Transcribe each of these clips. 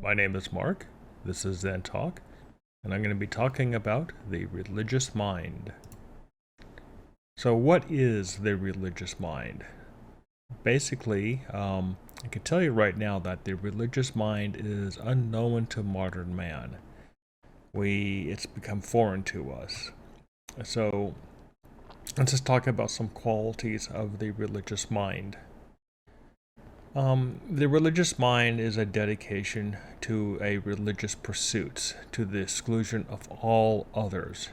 My name is Mark. This is Zen Talk, and I'm going to be talking about the religious mind. So, what is the religious mind? Basically, I can tell you right now that the religious mind is unknown to modern man. It's become foreign to us. So, let's just talk about some qualities of the religious mind. The religious mind is a dedication to a religious pursuits to the exclusion of all others.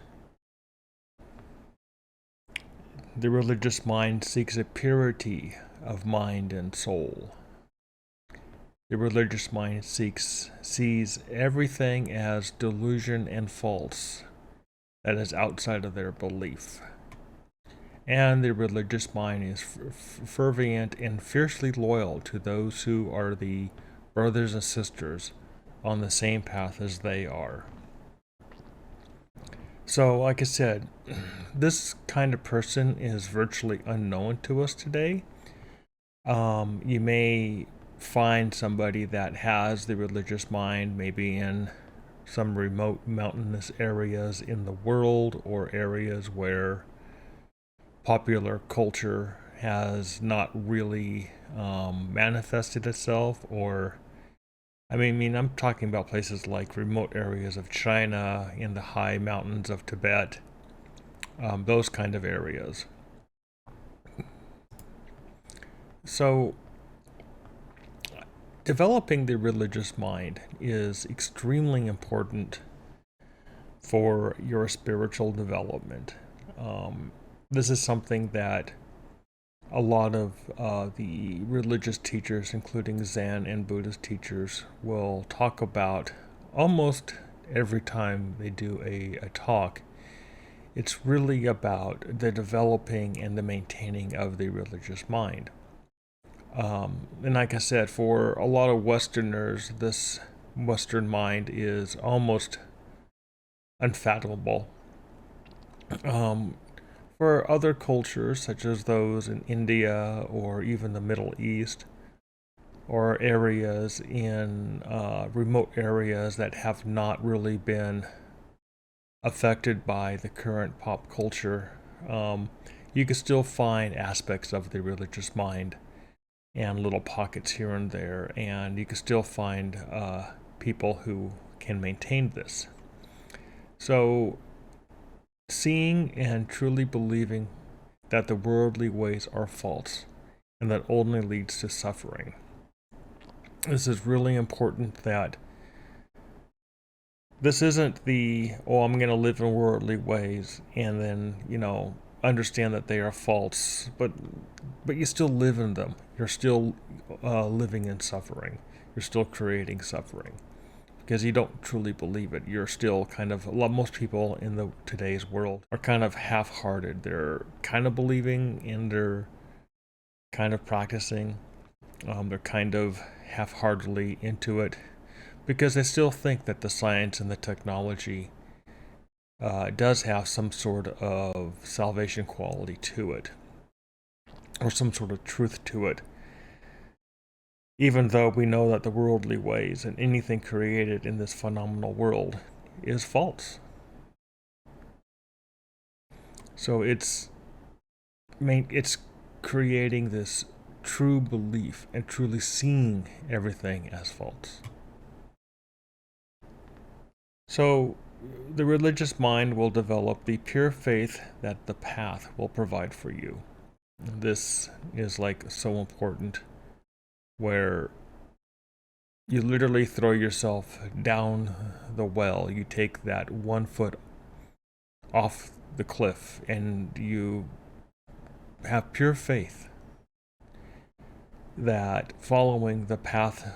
The religious mind seeks a purity of mind and soul. The religious mind sees everything as delusion and false that is outside of their belief. And the religious mind is fervent and fiercely loyal to those who are the brothers and sisters on the same path as they are. So, like I said, this kind of person is virtually unknown to us today. You may find somebody that has the religious mind, maybe in some remote mountainous areas in the world or areas where popular culture has not really manifested itself, or I'm talking about places like remote areas of China, in the high mountains of Tibet, those kind of areas. So, developing the religious mind is extremely important for your spiritual development. This is something that a lot of the religious teachers, including Zen and Buddhist teachers, will talk about almost every time they do a talk. It's really about the developing and the maintaining of the religious mind. And like I said, for a lot of Westerners, this Western mind is almost unfathomable. For other cultures, such as those in India or even the Middle East, or areas in remote areas that have not really been affected by the current pop culture, you can still find aspects of the religious mind and little pockets here and there, and you can still find people who can maintain this. So, seeing and truly believing that the worldly ways are false and that only leads to suffering. This is really important, that this isn't I'm going to live in worldly ways and then, understand that they are false, but you still live in them. You're still living in suffering. You're still creating suffering because you don't truly believe it. You're still most people in today's world are kind of half-hearted. They're kind of believing and they're kind of practicing. They're kind of half-heartedly into it because they still think that the science and the technology does have some sort of salvation quality to it, or some sort of truth to it, even though we know that the worldly ways and anything created in this phenomenal world is false. So it's creating this true belief and truly seeing everything as false. So the religious mind will develop the pure faith that the path will provide for you. This is so important, where you literally throw yourself down the well. You take that 1 foot off the cliff and you have pure faith that following the path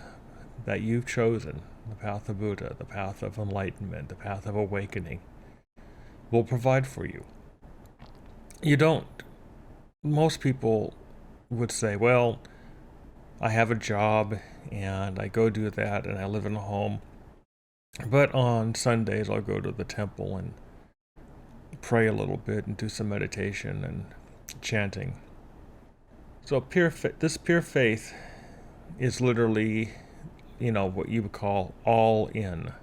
that you've chosen, the path of Buddha, the path of enlightenment, the path of awakening, will provide for you. Most people would say, well, I have a job and I go do that and I live in a home, but on Sundays I'll go to the temple and pray a little bit and do some meditation and chanting. So this pure faith is literally what you would call all in.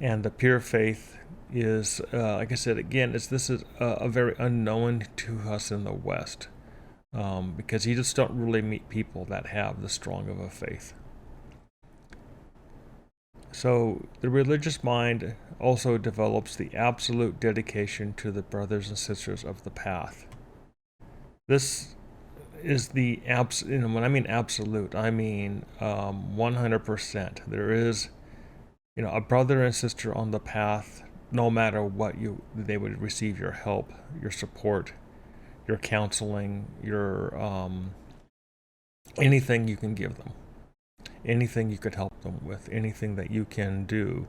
And the pure faith is, like I said again, this is a very unknown to us in the West, because you just don't really meet people that have this strong of a faith. So the religious mind also develops the absolute dedication to the brothers and sisters of the path. This is the when I mean absolute, I mean 100%. There is, a brother and sister on the path. No matter what, they would receive your help, your support, your counseling, your anything you can give them, anything you could help them with, anything that you can do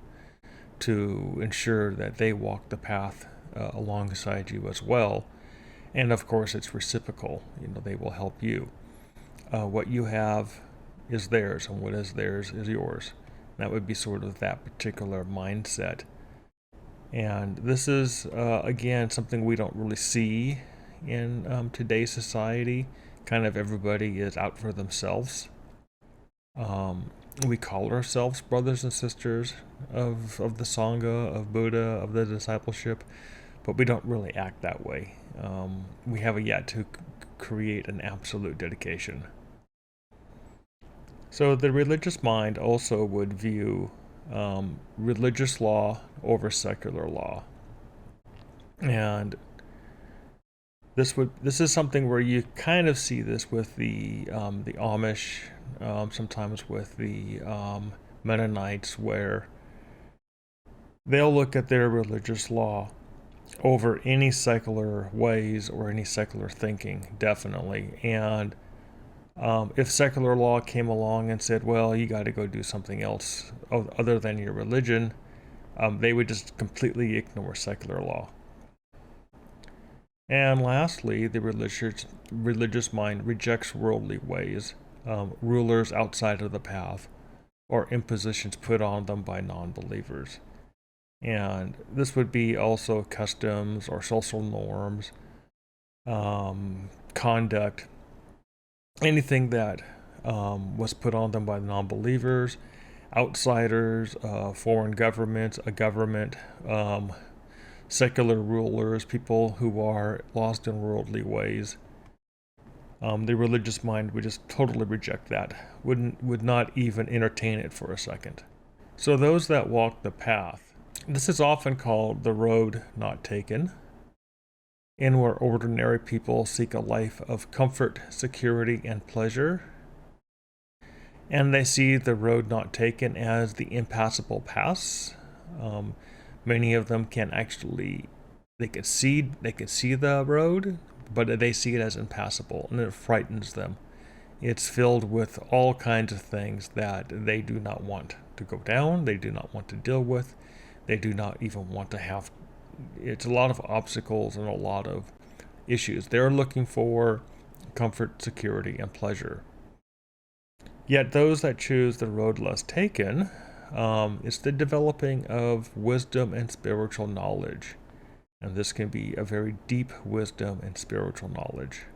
to ensure that they walk the path alongside you as well. And of course, it's reciprocal. They will help you. What you have is theirs, and what is theirs is yours. That would be sort of that particular mindset. And this is, again, something we don't really see in today's society. Kind of everybody is out for themselves. We call ourselves brothers and sisters of the Sangha, of Buddha, of the discipleship, but we don't really act that way. We have yet to create an absolute dedication. So the religious mind also would view religious law over secular law. And this is something where you kind of see this with the Amish, sometimes with the Mennonites, where they'll look at their religious law over any secular ways or any secular thinking, definitely. And if secular law came along and said, well, you got to go do something else other than your religion, they would just completely ignore secular law. And lastly, the religious mind rejects worldly ways, rulers outside of the path, or impositions put on them by non-believers. And this would be also customs or social norms, conduct, anything that was put on them by non-believers, outsiders, foreign governments, a government, secular rulers, people who are lost in worldly ways. The religious mind would just totally reject that, would not even entertain it for a second. So those that walk the path, this is often called the road not taken, and where ordinary people seek a life of comfort, security, and pleasure. And they see the road not taken as the impassable pass. Many of them can actually, they could see the road, but they see it as impassable, and it frightens them. It's filled with all kinds of things that they do not want to go down, they do not want to deal with, they do not even want to have. It's a lot of obstacles and a lot of issues. They're looking for comfort, security, and pleasure. Yet those that choose the road less taken, it's the developing of wisdom and spiritual knowledge. And this can be a very deep wisdom and spiritual knowledge.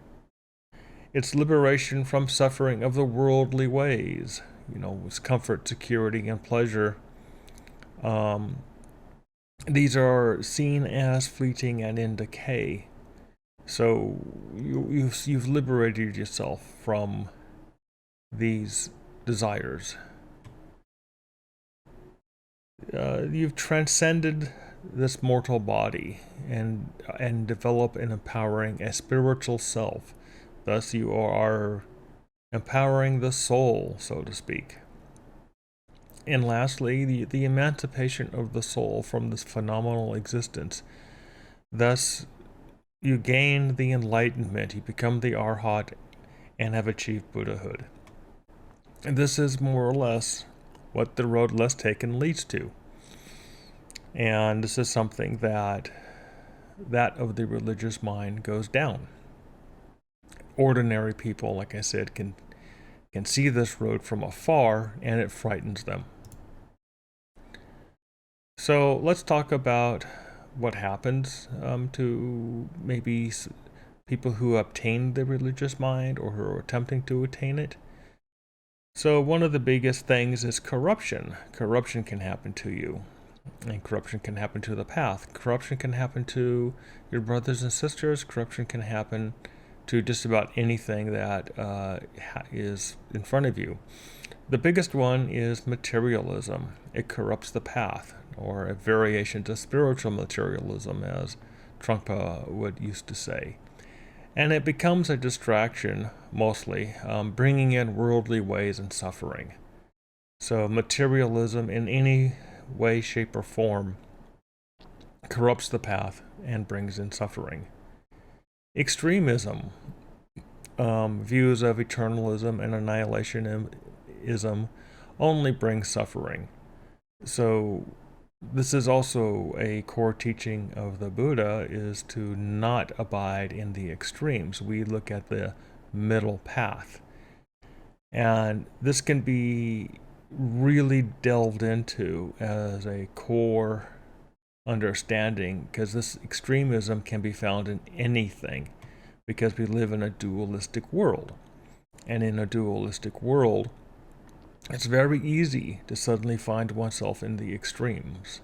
It's liberation from suffering of the worldly ways, with comfort, security, and pleasure. These are seen as fleeting and in decay. So you've liberated yourself from these desires. You've transcended this mortal body and develop and empowering a spiritual self. Thus you are empowering the soul, so to speak. And lastly, the emancipation of the soul from this phenomenal existence. Thus you gain the enlightenment, you become the Arhat, and have achieved Buddhahood. And this is more or less what the road less taken leads to. And this is something that of the religious mind goes down. Ordinary people, like I said, can see this road from afar, and it frightens them. So let's talk about what happens to maybe people who obtain the religious mind or who are attempting to attain it. So one of the biggest things is corruption. Corruption can happen to you, and corruption can happen to the path. Corruption can happen to your brothers and sisters. Corruption can happen to just about anything that is in front of you. The biggest one is materialism. It corrupts the path, or a variation to spiritual materialism, as Trungpa would used to say. And it becomes a distraction, mostly, bringing in worldly ways and suffering. So materialism in any way, shape, or form corrupts the path and brings in suffering. Extremism, views of eternalism and annihilationism only bring suffering. So this is also a core teaching of the Buddha, is to not abide in the extremes. We look at the middle path. And this can be really delved into as a core understanding, because this extremism can be found in anything, because we live in a dualistic world. And in a dualistic world, it's very easy to suddenly find oneself in the extremes.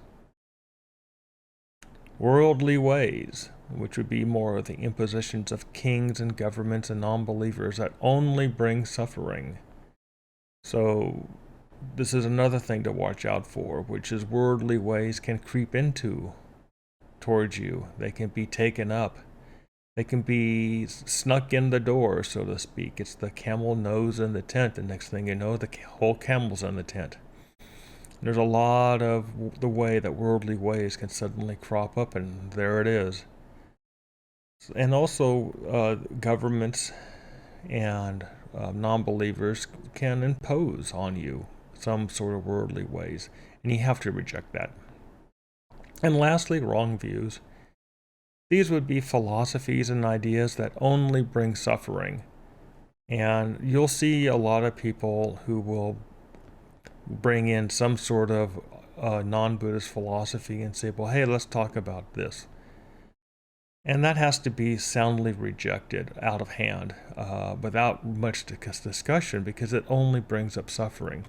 Worldly ways, which would be more of the impositions of kings and governments and non-believers that only bring suffering. So this is another thing to watch out for, which is worldly ways can creep into towards you. They can be taken up. They can be snuck in the door, so to speak. It's the camel nose in the tent. The next thing you know, the whole camel's in the tent. There's a lot of the way that worldly ways can suddenly crop up, and there it is. And also, governments and non-believers can impose on you some sort of worldly ways, and you have to reject that. And lastly, wrong views. These would be philosophies and ideas that only bring suffering. And you'll see a lot of people who will bring in some sort of non-Buddhist philosophy and say, well, hey, let's talk about this. And that has to be soundly rejected out of hand, without much discussion, because it only brings up suffering.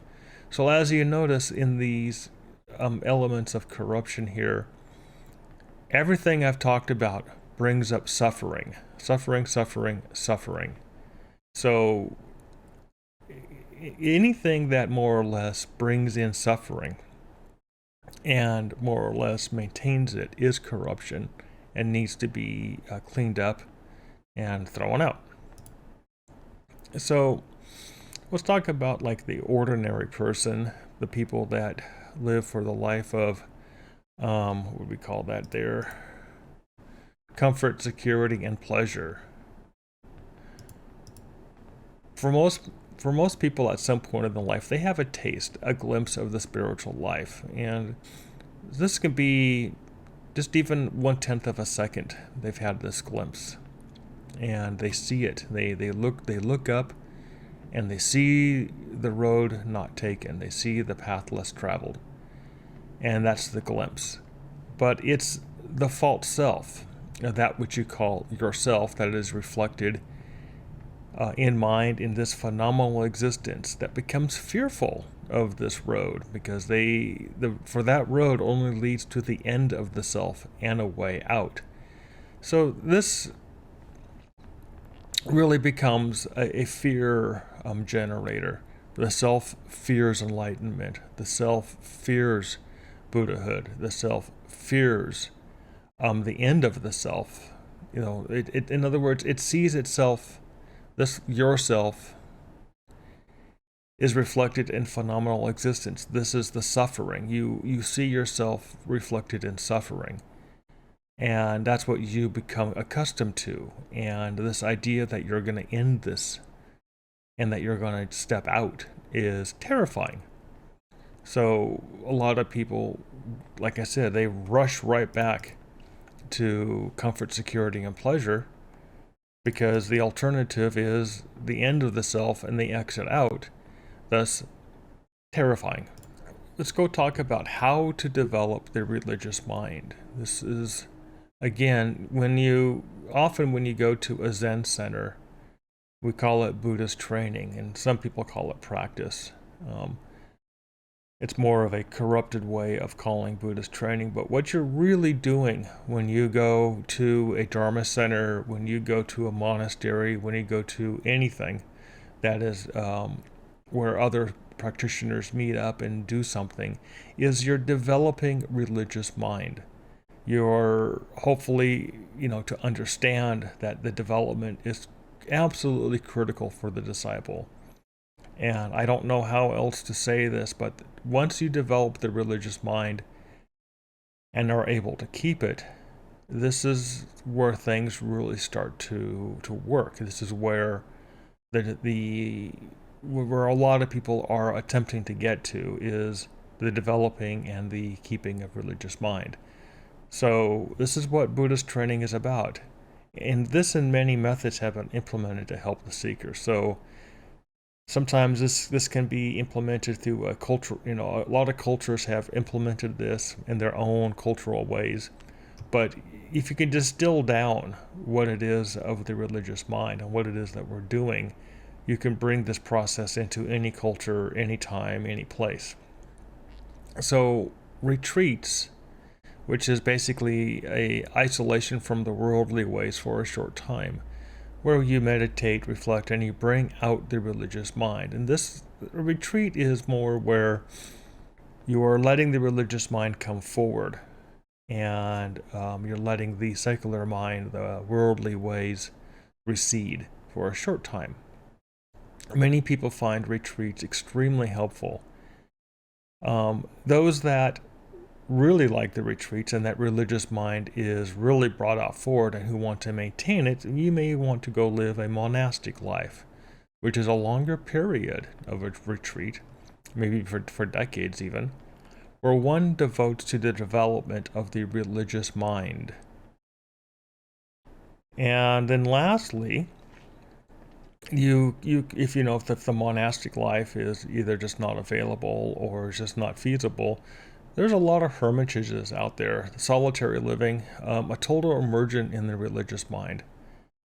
So as you notice in these elements of corruption here, everything I've talked about brings up suffering. Suffering, suffering, suffering. So anything that more or less brings in suffering and more or less maintains it is corruption and needs to be cleaned up and thrown out. So let's talk about like the ordinary person, the people that live for the life of what would we call that there? Comfort, security, and pleasure. For most people at some point in their life, they have a taste, a glimpse of the spiritual life. And this can be just even 1/10 of a second. They've had this glimpse. And they see it. They look up and they see the road not taken. They see the path less traveled. And that's the glimpse. But it's the false self, that which you call yourself, that is reflected in mind in this phenomenal existence, that becomes fearful of this road, because for that road only leads to the end of the self and a way out. So this really becomes a fear generator. The self fears enlightenment. The self fears Buddhahood. The self fears the end of the self. You know, it in other words, it sees itself. This yourself is reflected in phenomenal existence. This is the suffering. You see yourself reflected in suffering. And that's what you become accustomed to. And this idea that you're going to end this and that you're going to step out is terrifying. So a lot of people, like I said, they rush right back to comfort, security, and pleasure, because the alternative is the end of the self and the exit out, thus terrifying. Let's go talk about how to develop the religious mind. This is, again, when you go to a Zen center, We call it Buddhist training, and some people call it practice. Um, it's more of a corrupted way of calling Buddhist training, but what you're really doing when you go to a Dharma center, when you go to a monastery, when you go to anything that is where other practitioners meet up and do something, is you're developing religious mind. You're hopefully, to understand that the development is absolutely critical for the disciple. And I don't know how else to say this, but once you develop the religious mind and are able to keep it, this is where things really start to work. This is where the where a lot of people are attempting to get to, is the developing and the keeping of religious mind. So this is what Buddhist training is about. And this and many methods have been implemented to help the seeker. So sometimes this can be implemented through a culture. A lot of cultures have implemented this in their own cultural ways. But if you can distill down what it is of the religious mind and what it is that we're doing, you can bring this process into any culture, any time, any place. So retreats, which is basically a isolation from the worldly ways for a short time, where you meditate, reflect, and you bring out the religious mind. And this retreat is more where you are letting the religious mind come forward, and you're letting the secular mind, the worldly ways, recede for a short time. Many people find retreats extremely helpful. Those that really like the retreats and that religious mind is really brought out forward and who want to maintain it, you may want to go live a monastic life, which is a longer period of a retreat, maybe for decades even, where one devotes to the development of the religious mind. And then lastly, if the monastic life is either just not available or is just not feasible, there's a lot of hermitages out there, solitary living, a total immersion in the religious mind.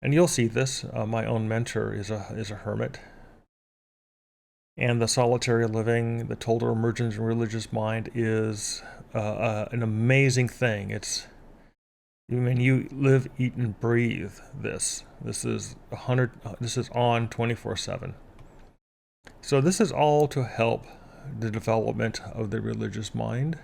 And you'll see this. My own mentor is a hermit. And the solitary living, the total immersion in religious mind is an amazing thing. You live, eat, and breathe this. This is on 24/7. So this is all to help the development of the religious mind.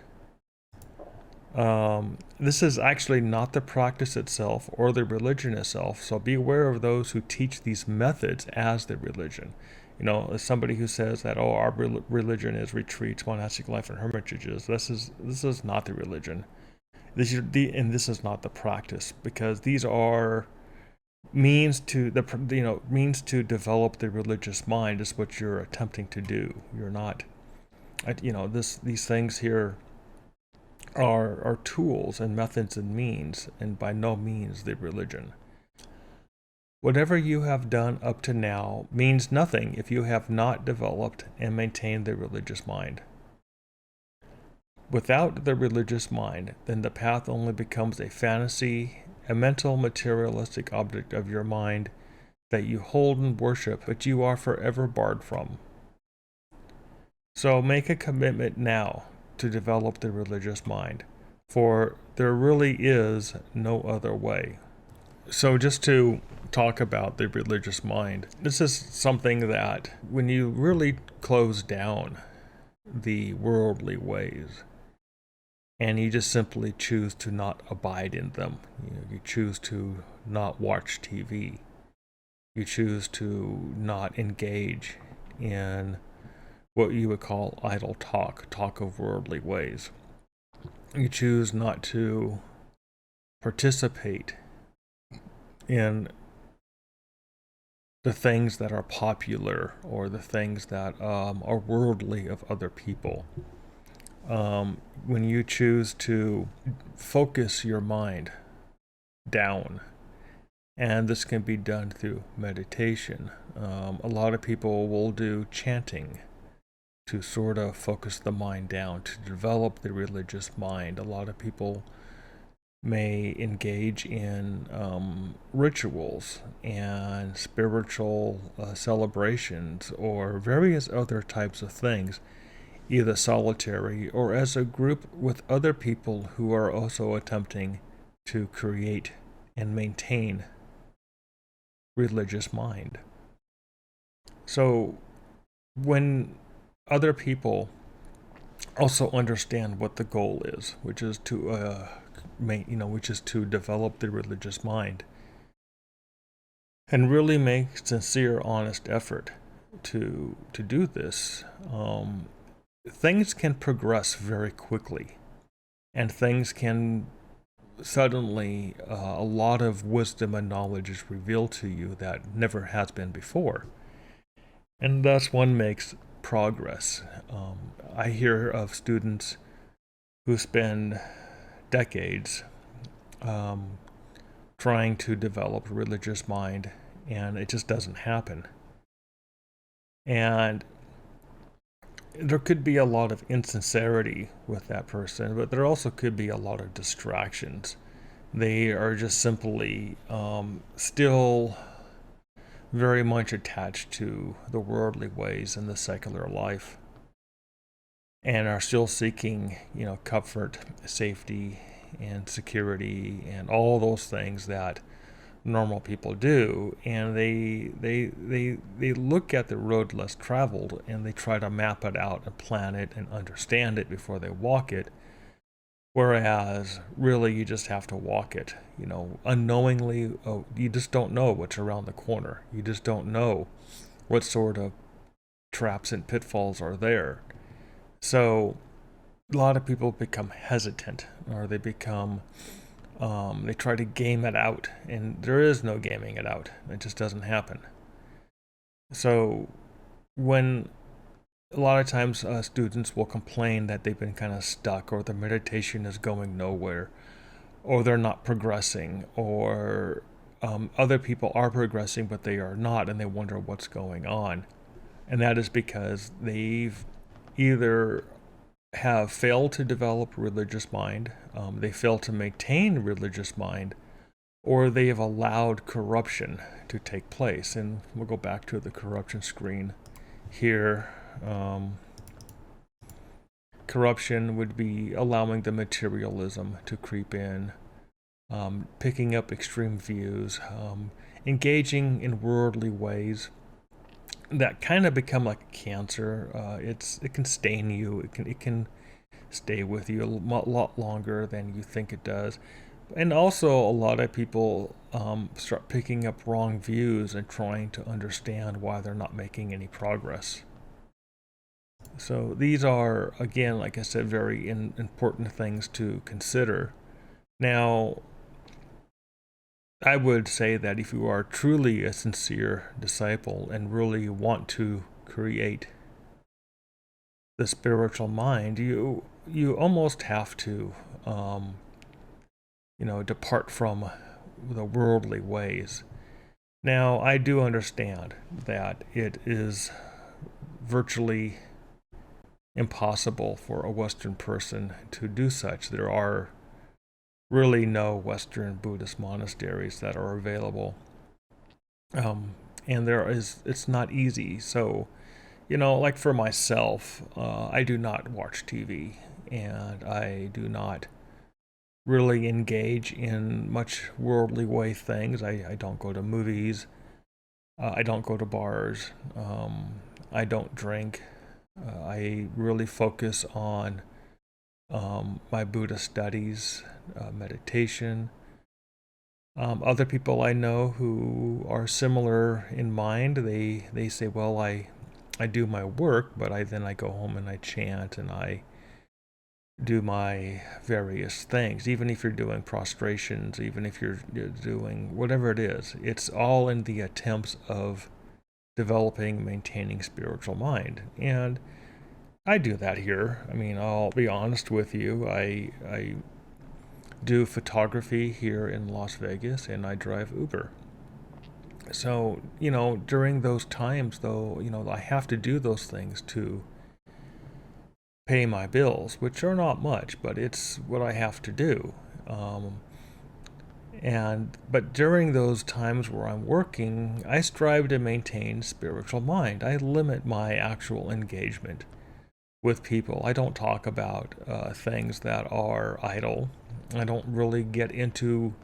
This is actually not the practice itself or the religion itself, so be aware of those who teach these methods as the religion. As somebody who says that, our religion is retreats, monastic life, and hermitages. This is not the religion. This is not the practice, because these are means to develop the religious mind. Is what you're attempting to do. You're not, these things here are tools and methods and means, and by no means the religion. Whatever you have done up to now means nothing if you have not developed and maintained the religious mind. Without the religious mind, then the path only becomes a fantasy, a mental, materialistic object of your mind that you hold and worship, but you are forever barred from. So make a commitment now to develop the religious mind, for there really is no other way. So just to talk about the religious mind, this is something that when you really close down the worldly ways, and you just simply choose to not abide in them. You choose to not watch TV. You choose to not engage in what you would call idle talk of worldly ways. You choose not to participate in the things that are popular or the things that are worldly of other people. When you choose to focus your mind down, and this can be done through meditation. A lot of people will do chanting to sort of focus the mind down, to develop the religious mind. A lot of people may engage in rituals and spiritual celebrations or various other types of things, either solitary or as a group with other people who are also attempting to create and maintain religious mind. So when other people also understand what the goal is, which is to which is to develop the religious mind, and really make sincere, honest effort to do this, things can progress very quickly, and things can suddenly a lot of wisdom and knowledge is revealed to you that never has been before, and thus one makes progress. I hear of students who spend decades um, trying to develop a religious mind, and it just doesn't happen. And there could be a lot of insincerity with that person, but there also could be a lot of distractions. They are just simply still very much attached to the worldly ways and the secular life, and are still seeking, comfort, safety, and security, and all those things that normal people do. And they look at the road less traveled, and they try to map it out and plan it and understand it before they walk it. Whereas really you just have to walk it, unknowingly. Oh, you just don't know what's around the corner. You just don't know what sort of traps and pitfalls are there. So a lot of people become hesitant, or they try to game it out, and there is no gaming it out. It just doesn't happen. So when a lot of times students will complain that they've been kind of stuck, or the meditation is going nowhere, or they're not progressing, or other people are progressing but they are not, and they wonder what's going on. And that is because they've either have failed to develop religious mind, they fail to maintain religious mind, or they have allowed corruption to take place. And we'll go back to the corruption screen here. Corruption would be allowing the materialism to creep in, picking up extreme views, engaging in worldly ways that kind of become like a cancer. It can stain you. It can stay with you a lot longer than you think it does. And also, a lot of people start picking up wrong views and trying to understand why they're not making any progress. So these are, again, like I said, very important things to consider. Now, I would say that if you are truly a sincere disciple and really want to create the spiritual mind, you almost have to, depart from the worldly ways. Now, I do understand that it is virtually impossible for a Western person to do such. There are really no Western Buddhist monasteries that are available. And it's not easy. So, like for myself, I do not watch TV, and I do not really engage in much worldly way things. I don't go to movies. I don't go to bars. I don't drink. I really focus on my Buddhist studies, meditation. Other people I know who are similar in mind, they say, well, I do my work, but then I go home and I chant and I do my various things. Even if you're doing prostrations, even if you're doing whatever it is, it's all in the attempts of developing, maintaining spiritual mind. And I do that here. I mean, I'll be honest with you. I do photography here in Las Vegas, and I drive Uber. So, during those times, though, I have to do those things to pay my bills, which are not much, but it's what I have to do. But during those times where I'm working, I strive to maintain spiritual mind. I limit my actual engagement with people. I don't talk about things that are idle. I don't really get into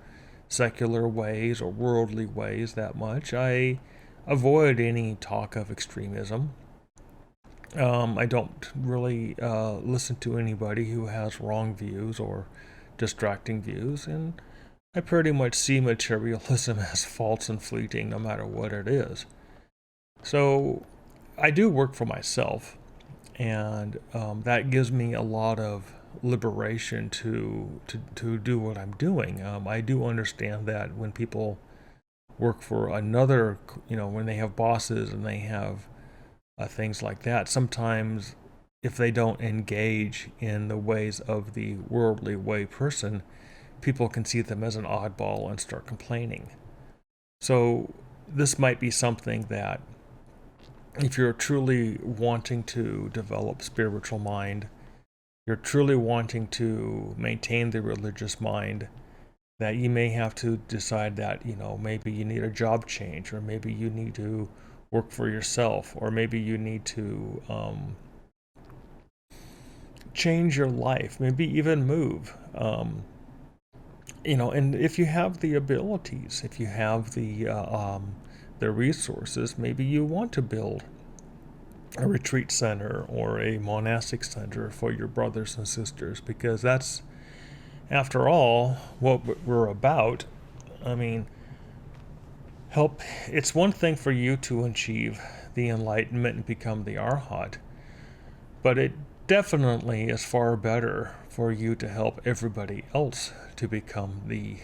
secular ways or worldly ways that much. I avoid any talk of extremism. I don't really listen to anybody who has wrong views or distracting views, and I pretty much see materialism as false and fleeting no matter what it is. So I do work for myself, and that gives me a lot of liberation to do what I'm doing. I do understand that when people work for another, when they have bosses and they have things like that, sometimes if they don't engage in the ways of the worldly way person, people can see them as an oddball and start complaining. So this might be something that if you're truly wanting to develop spiritual mind, you're truly wanting to maintain the religious mind, that you may have to decide that, maybe you need a job change, or maybe you need to work for yourself, or maybe you need to change your life, maybe even move. And if you have the abilities, if you have the resources, maybe you want to build a retreat center or a monastic center for your brothers and sisters, because that's, after all, what we're about. I mean, it's one thing for you to achieve the enlightenment and become the arhat, but it definitely is far better for you to help everybody else to become the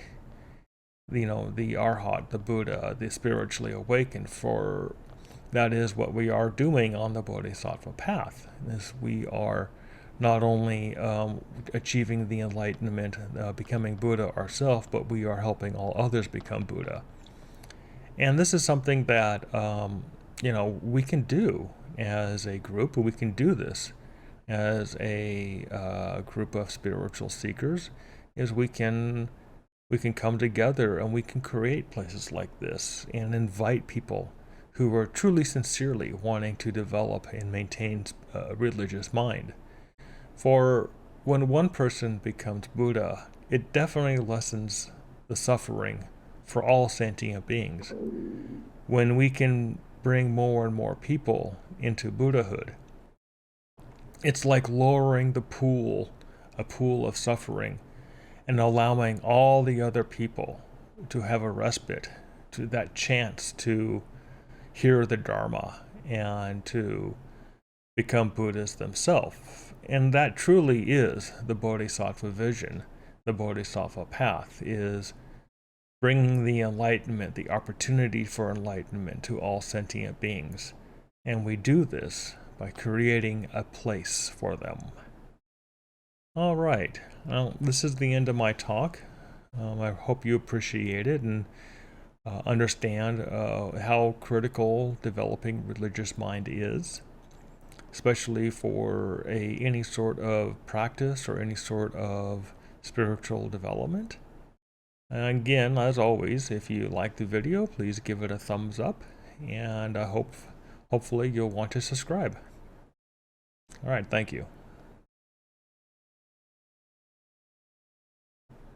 arhat, the Buddha, the spiritually awakened. For that is what we are doing on the bodhisattva path, is we are not only achieving the enlightenment, becoming Buddha ourselves, but we are helping all others become Buddha. And this is something that we can do as a group. We can do this as a group of spiritual seekers. Is we can come together and we can create places like this and invite people who are truly sincerely wanting to develop and maintain a religious mind. For when one person becomes Buddha, it definitely lessens the suffering for all sentient beings. When we can bring more and more people into Buddhahood, it's like lowering a pool of suffering, and allowing all the other people to have a respite, to that chance to hear the Dharma and to become Buddhists themselves. And that truly is the Bodhisattva vision. The Bodhisattva path is bringing the enlightenment, the opportunity for enlightenment to all sentient beings. And we do this by creating a place for them. All right. Well, this is the end of my talk. I hope you appreciate it and understand how critical developing religious mind is, especially for any sort of practice or any sort of spiritual development. And again, as always, if you like the video, please give it a thumbs up, and I hopefully you'll want to subscribe. All right, thank you.